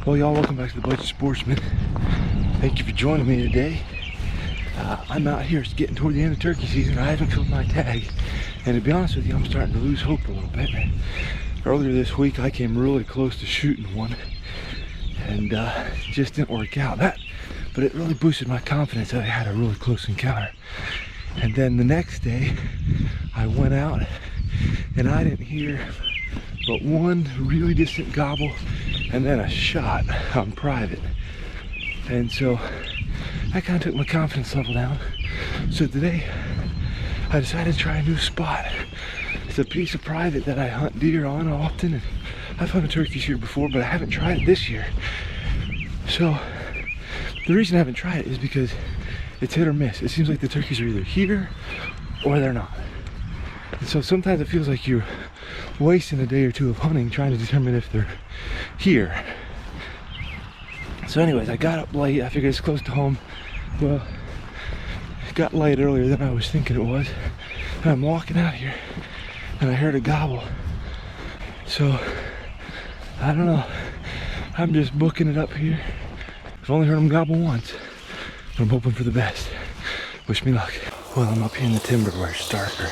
Well, y'all, welcome back to the Budget Sportsman. Thank you for joining me today. I'm out here. It's getting toward the end of turkey season. I haven't filled my tag, and to be honest with you, I'm starting to lose hope a little bit. Earlier this week, I came really close to shooting one, and it just didn't work out. But it really boosted my confidence that I had a really close encounter. And then the next day, I went out, and I didn't hear but one really distant gobble, and then a shot on private. And so that kind of took my confidence level down. So today I decided to try a new spot. It's a piece of private that I hunt deer on often, and I've hunted turkeys here before, but I haven't tried it this year. So the reason I haven't tried it is because it's hit or miss. It seems like the turkeys are either here or they're not. And so sometimes it feels like you're wasting a day or two of hunting trying to determine if they're here. So anyways, I got up late. I figured it's close to home. Well, it got light earlier than I was thinking it was. And I'm walking out here and I heard a gobble. So, I don't know. I'm just booking it up here. I've only heard them gobble once, but I'm hoping for the best. Wish me luck. Well, I'm up here in the timber where it's darker,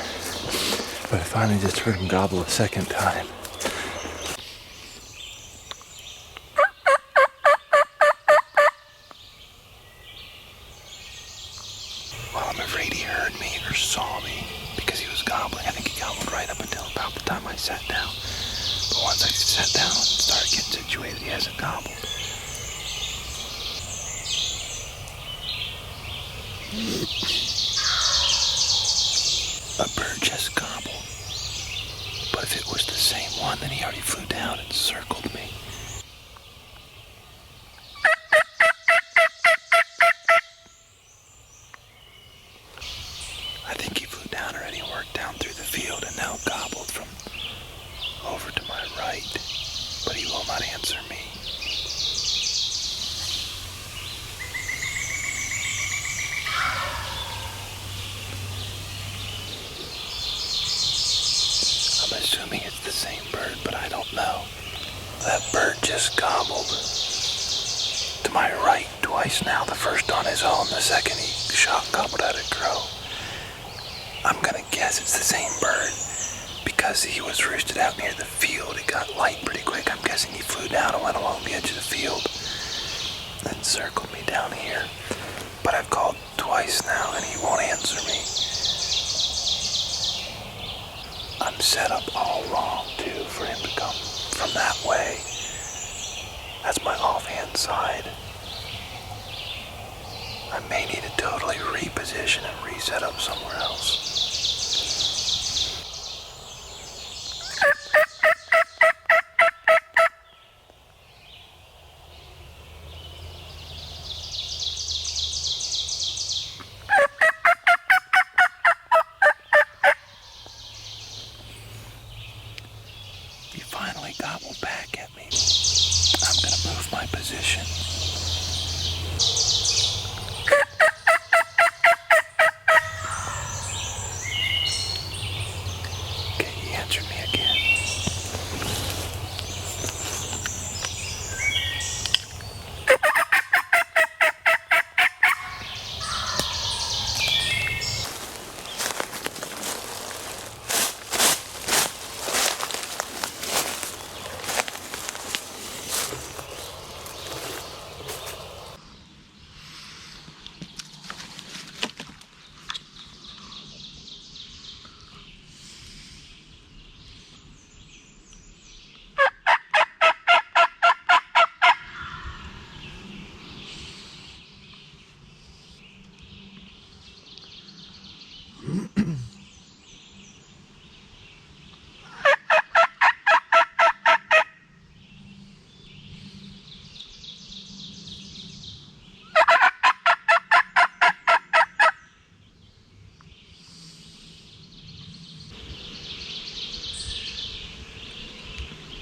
but I finally just heard him gobble a second time. Well, I'm afraid he heard me or saw me because he was gobbling. I think he gobbled right up until about the time I sat down. But once I sat down and started getting situated, he hasn't gobbled. A bird just gobbled. But if it was the same one, then he already flew down and circled me. I think he flew down already and worked down through the field and now gobbled from over to my right. But he will not answer me. I'm assuming it's the same bird, but I don't know. That bird just gobbled to my right twice now. The first on his own, the second he shot gobbled at a crow. I'm gonna guess it's the same bird because he was roosted out near the field. It got light pretty quick. I'm guessing he flew down and went along the edge of the field, then circled me down here. But I've called twice now and he won't answer me. I'm set up all wrong too for him to come from that way. That's my offhand side. I may need to totally reposition and reset up somewhere else. He finally gobbled back at me. I'm gonna move my position. Okay, he answered me again.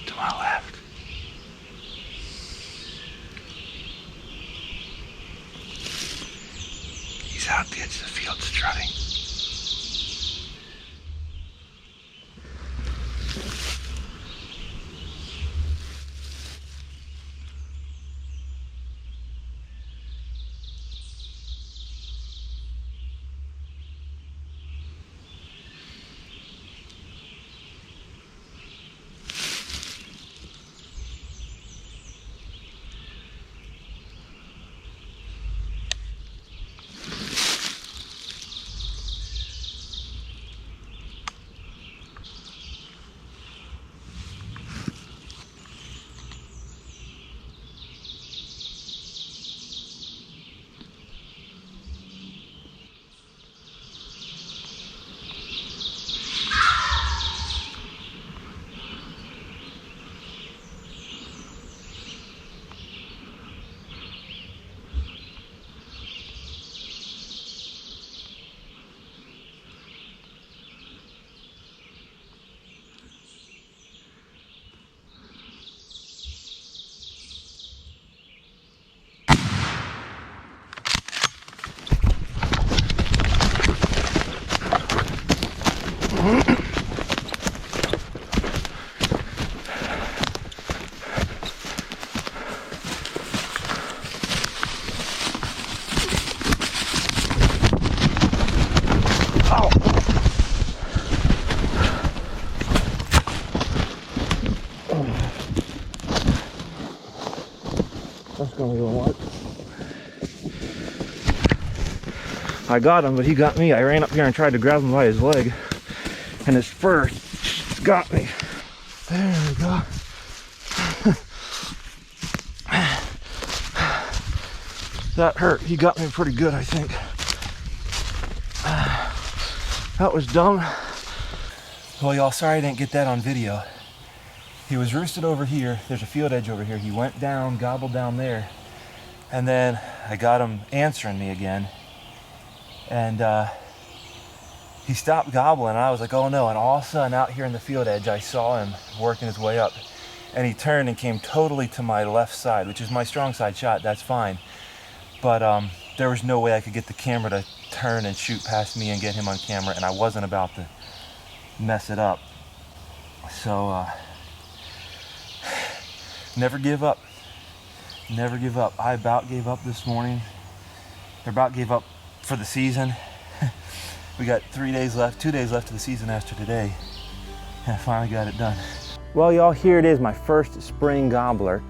To my left. He's out the edge of the field strutting. That's gonna go on. I got him, but he got me. I ran up here and tried to grab him by his leg, and his fur got me. There we go. That hurt. He got me pretty good, I think. That was dumb. Well, y'all, sorry I didn't get that on video. He was roosted over here. There's a field edge over here. He went down, gobbled down there, and then I got him answering me again. And he stopped gobbling, and I was like, oh no. And all of a sudden, out here in the field edge, I saw him working his way up. And he turned and came totally to my left side, which is my strong side shot. That's fine. But there was no way I could get the camera to turn and shoot past me and get him on camera, and I wasn't about to mess it up. So never give up. Never give up. I about gave up this morning. I about gave up for the season. We got 3 days left, 2 days left of the season after today, and I finally got it done. Well, y'all, here it is, my first spring gobbler.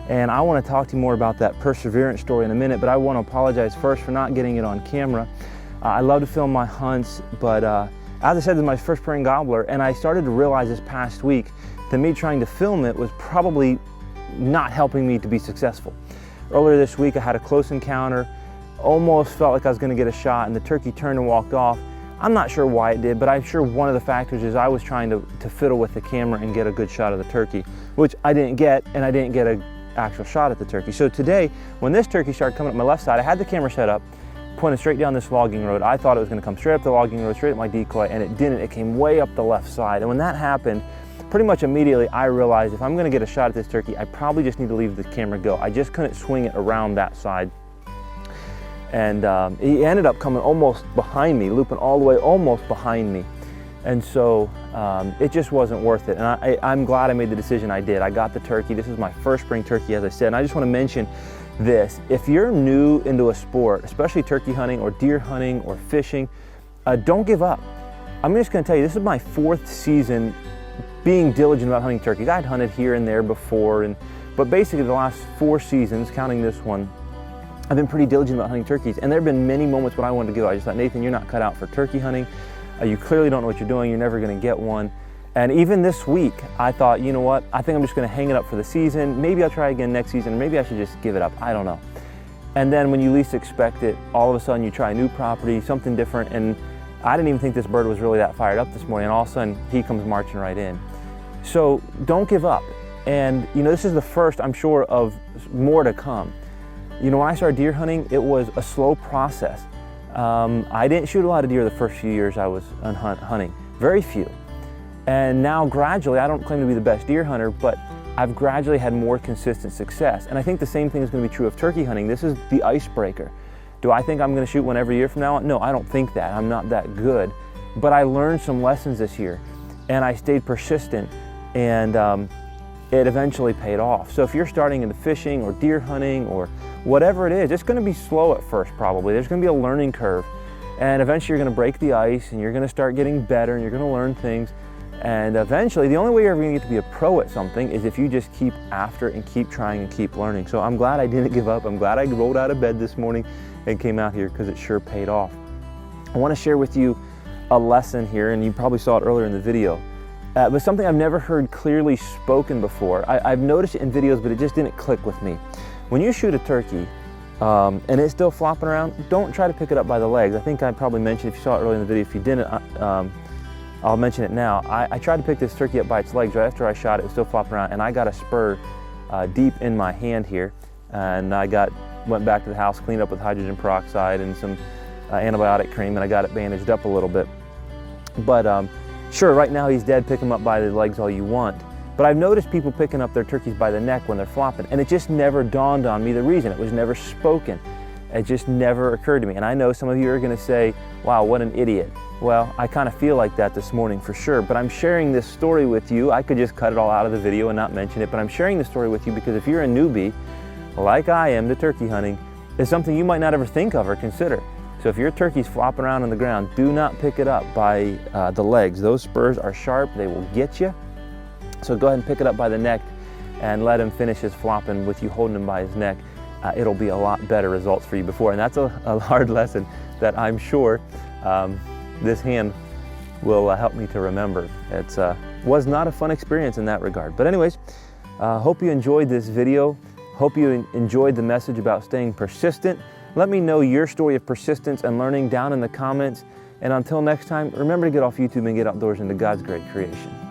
And I want to talk to you more about that perseverance story in a minute, but I want to apologize first for not getting it on camera. I love to film my hunts, but as I said, this is my first spring gobbler, and I started to realize this past week that me trying to film it was probably not helping me to be successful. Earlier this week, I had a close encounter, almost felt like I was going to get a shot, and the turkey turned and walked off. I'm not sure why it did, but I'm sure one of the factors is I was trying to fiddle with the camera and get a good shot of the turkey, which I didn't get, and I didn't get an actual shot at the turkey. So today, when this turkey started coming up my left side, I had the camera set up, pointed straight down this logging road. I thought it was going to come straight up the logging road, straight at my decoy, and it didn't. It came way up the left side. And when that happened, pretty much immediately I realized if I'm going to get a shot at this turkey, I probably just need to leave the camera go. I just couldn't swing it around that side. And he ended up coming almost behind me, looping all the way almost behind me. And so it just wasn't worth it. And I'm glad I made the decision I did. I got the turkey. This is my first spring turkey, as I said. And I just want to mention this. If you're new into a sport, especially turkey hunting or deer hunting or fishing, don't give up. I'm just going to tell you, this is my 4th season being diligent about hunting turkeys. I'd hunted here and there before, but basically the last 4 seasons, counting this one, I've been pretty diligent about hunting turkeys. And there have been many moments when I wanted to give up. I just thought, Nathan, you're not cut out for turkey hunting. You clearly don't know what you're doing. You're never going to get one. And even this week, I thought, you know what? I think I'm just going to hang it up for the season. Maybe I'll try again next season. Maybe I should just give it up. I don't know. And then when you least expect it, all of a sudden you try a new property, something different. And I didn't even think this bird was really that fired up this morning. And all of a sudden he comes marching right in. So don't give up. And you know, this is the first, I'm sure, of more to come. You know, when I started deer hunting, it was a slow process. I didn't shoot a lot of deer the first few years I was hunting, very few. And now gradually, I don't claim to be the best deer hunter, but I've gradually had more consistent success. And I think the same thing is going to be true of turkey hunting. This is the icebreaker. Do I think I'm going to shoot one every year from now on? No, I don't think that. I'm not that good. But I learned some lessons this year, and I stayed persistent, and it eventually paid off. So if you're starting into fishing or deer hunting or whatever it is, it's going to be slow at first probably. There's going to be a learning curve, and eventually you're going to break the ice and you're going to start getting better and you're going to learn things. And eventually, the only way you're ever going to get to be a pro at something is if you just keep after it and keep trying and keep learning. So I'm glad I didn't give up. I'm glad I rolled out of bed this morning and came out here because it sure paid off. I want to share with you a lesson here, and you probably saw it earlier in the video. But something I've never heard clearly spoken before. I've noticed it in videos, but it just didn't click with me. When you shoot a turkey and it's still flopping around, don't try to pick it up by the legs. I think I probably mentioned, if you saw it earlier in the video, if you didn't, I'll mention it now. I tried to pick this turkey up by its legs right after I shot it. It was still flopping around, and I got a spur deep in my hand here, and I went back to the house, cleaned up with hydrogen peroxide and some antibiotic cream, and I got it bandaged up a little bit. But sure, right now he's dead. Pick him up by the legs all you want. But I've noticed people picking up their turkeys by the neck when they're flopping, and it just never dawned on me the reason. It was never spoken. It just never occurred to me. And I know some of you are going to say, wow, what an idiot. Well, I kind of feel like that this morning for sure, but I'm sharing this story with you. I could just cut it all out of the video and not mention it, but I'm sharing the story with you because if you're a newbie, like I am to turkey hunting, it's something you might not ever think of or consider. So if your turkey's flopping around on the ground, do not pick it up by the legs. Those spurs are sharp, they will get you. So go ahead and pick it up by the neck and let him finish his flopping with you holding him by his neck. it'll be a lot better results for you before. And that's a hard lesson that I'm sure this hand will help me to remember. It was not a fun experience in that regard. But anyways, hope you enjoyed this video. Hope you enjoyed the message about staying persistent. Let me know your story of persistence and learning down in the comments. And until next time, remember to get off YouTube and get outdoors into God's great creation.